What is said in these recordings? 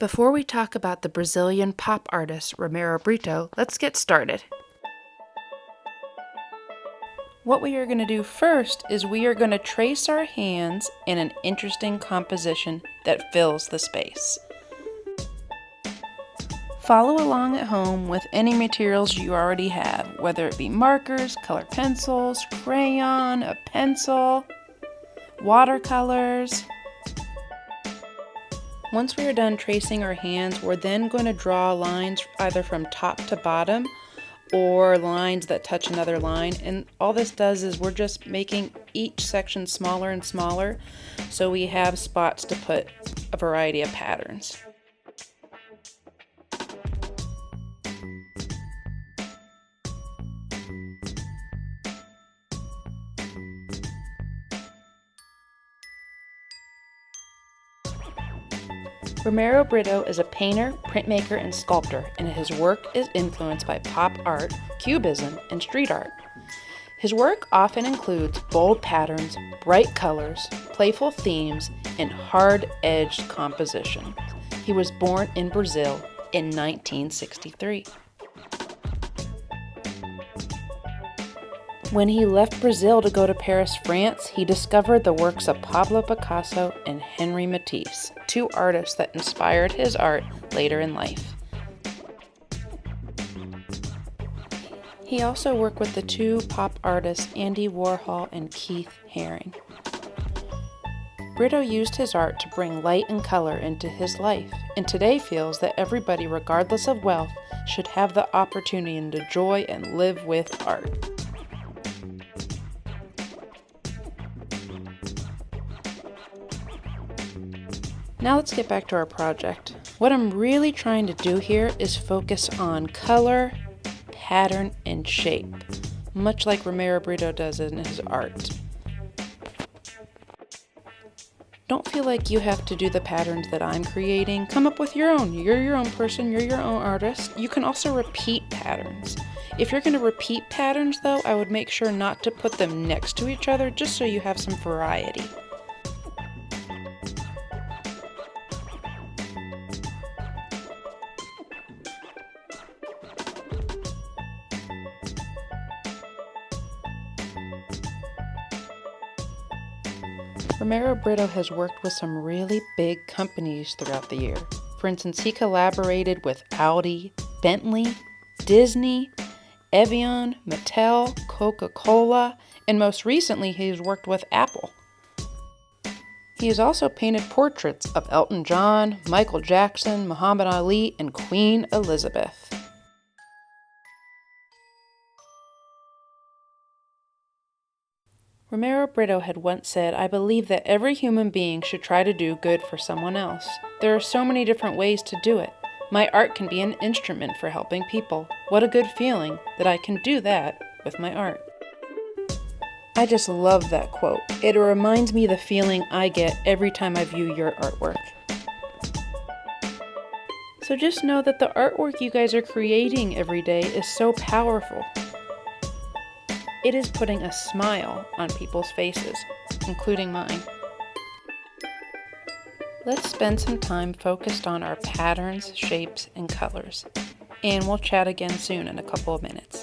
Before we talk about the Brazilian pop artist Romero Britto, let's get started. What we are going to do first is we are going to trace our hands in an interesting composition that fills the space. Follow along at home with any materials you already have, whether it be markers, colored pencils, crayon, a pencil, watercolors. Once we are done tracing our hands, we're then going to draw lines either from top to bottom or lines that touch another line. And all this does is we're just making each section smaller and smaller so we have spots to put a variety of patterns. Romero Britto is a painter, printmaker, and sculptor, and his work is influenced by pop art, cubism, and street art. His work often includes bold patterns, bright colors, playful themes, and hard-edged compositions. He was born in Brazil in 1963. When he left Brazil to go to Paris, France, he discovered the works of Pablo Picasso and Henri Matisse, two artists that inspired his art later in life. He also worked with the two pop artists Andy Warhol and Keith Haring. Britto used his art to bring light and color into his life, and today feels that everybody, regardless of wealth, should have the opportunity to enjoy and live with art. Now let's get back to our project. What I'm really trying to do here is focus on color, pattern, and shape, much like Romero Britto does in his art. Don't feel like you have to do the patterns that I'm creating. Come up with your own. You're your own person, you're your own artist. You can also repeat patterns. If you're going to repeat patterns though, I would make sure not to put them next to each other just so you have some variety. Romero Britto has worked with some really big companies throughout the year. For instance, he collaborated with Audi, Bentley, Disney, Evian, Mattel, Coca-Cola, and most recently he's worked with Apple. He has also painted portraits of Elton John, Michael Jackson, Muhammad Ali, and Queen Elizabeth. Romero Britto had once said, "I believe that every human being should try to do good for someone else. There are so many different ways to do it. My art can be an instrument for helping people. What a good feeling that I can do that with my art." I just love that quote. It reminds me of the feeling I get every time I view your artwork. So just know that the artwork you guys are creating every day is so powerful. It is putting a smile on people's faces, including mine. Let's spend some time focused on our patterns, shapes, and colors. And we'll chat again soon in a couple of minutes.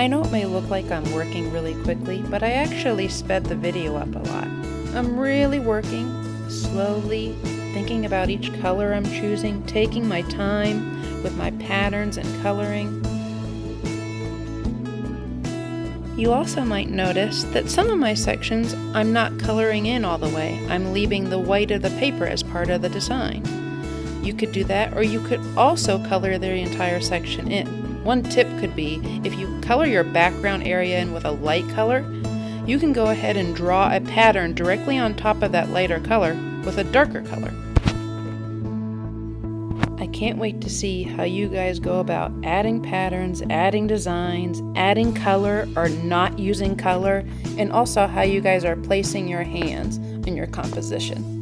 I know it may look like I'm working really quickly, but I actually sped the video up a lot. I'm really working slowly, thinking about each color I'm choosing, taking my time with my patterns and coloring. You also might notice that some of my sections I'm not coloring in all the way. I'm leaving the white of the paper as part of the design. You could do that, or you could also color the entire section in. One tip could be, if you color your background area in with a light color, you can go ahead and draw a pattern directly on top of that lighter color with a darker color. I can't wait to see how you guys go about adding patterns, adding designs, adding color or not using color, and also how you guys are placing your hands in your composition.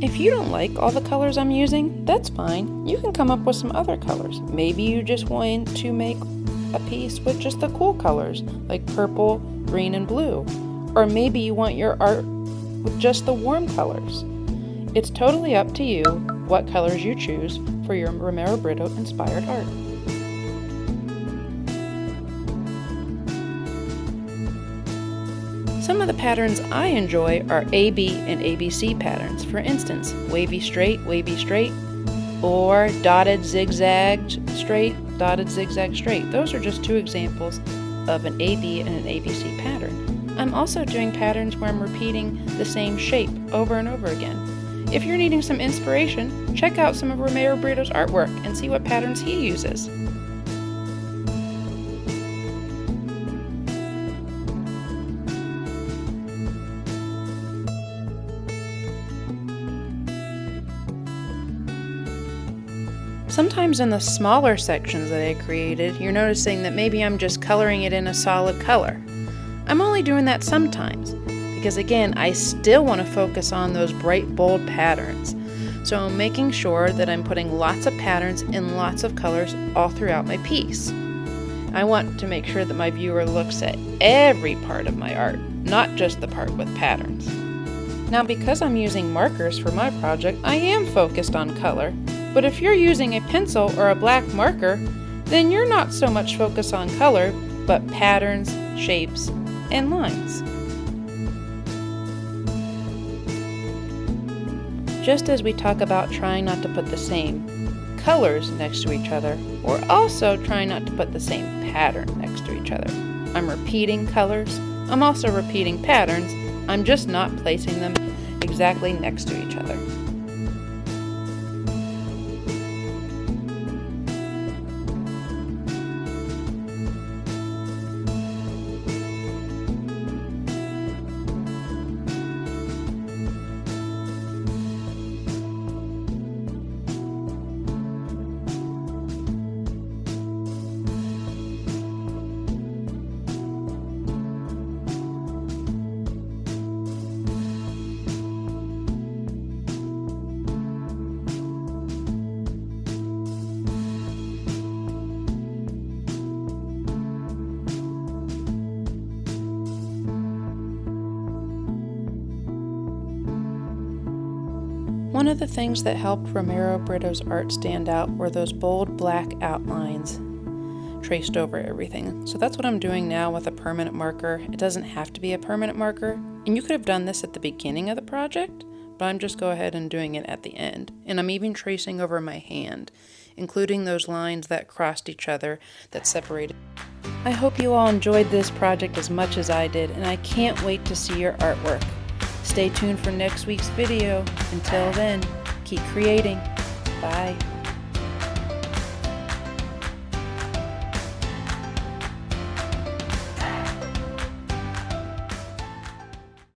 If you don't like all the colors I'm using, that's fine. You can come up with some other colors. Maybe you just want to make a piece with just the cool colors, like purple, green, and blue. Or maybe you want your art with just the warm colors. It's totally up to you what colors you choose for your Romero Britto inspired art. Some of the patterns I enjoy are AB and ABC patterns. For instance, wavy straight, or dotted zigzag straight, dotted zigzag straight. Those are just two examples of an AB and an ABC pattern. I'm also doing patterns where I'm repeating the same shape over and over again. If you're needing some inspiration, check out some of Romero Britto's artwork and see what patterns he uses. Sometimes in the smaller sections that I created, you're noticing that maybe I'm just coloring it in a solid color. I'm only doing that sometimes, because again, I still want to focus on those bright, bold patterns. So I'm making sure that I'm putting lots of patterns in lots of colors all throughout my piece. I want to make sure that my viewer looks at every part of my art, not just the part with patterns. Now, because I'm using markers for my project, I am focused on color. But if you're using a pencil or a black marker, then you're not so much focused on color, but patterns, shapes, and lines. Just as we talk about trying not to put the same colors next to each other, we're also trying not to put the same pattern next to each other. I'm repeating colors, I'm also repeating patterns, I'm just not placing them exactly next to each other. One of the things that helped Romero Britto's art stand out were those bold black outlines traced over everything. So that's what I'm doing now with a permanent marker. It doesn't have to be a permanent marker, and you could have done this at the beginning of the project, but I'm just go ahead and doing it at the end. And I'm even tracing over my hand, including those lines that crossed each other that separated. I hope you all enjoyed this project as much as I did, and I can't wait to see your artwork. Stay tuned for next week's video. Until then, keep creating. Bye.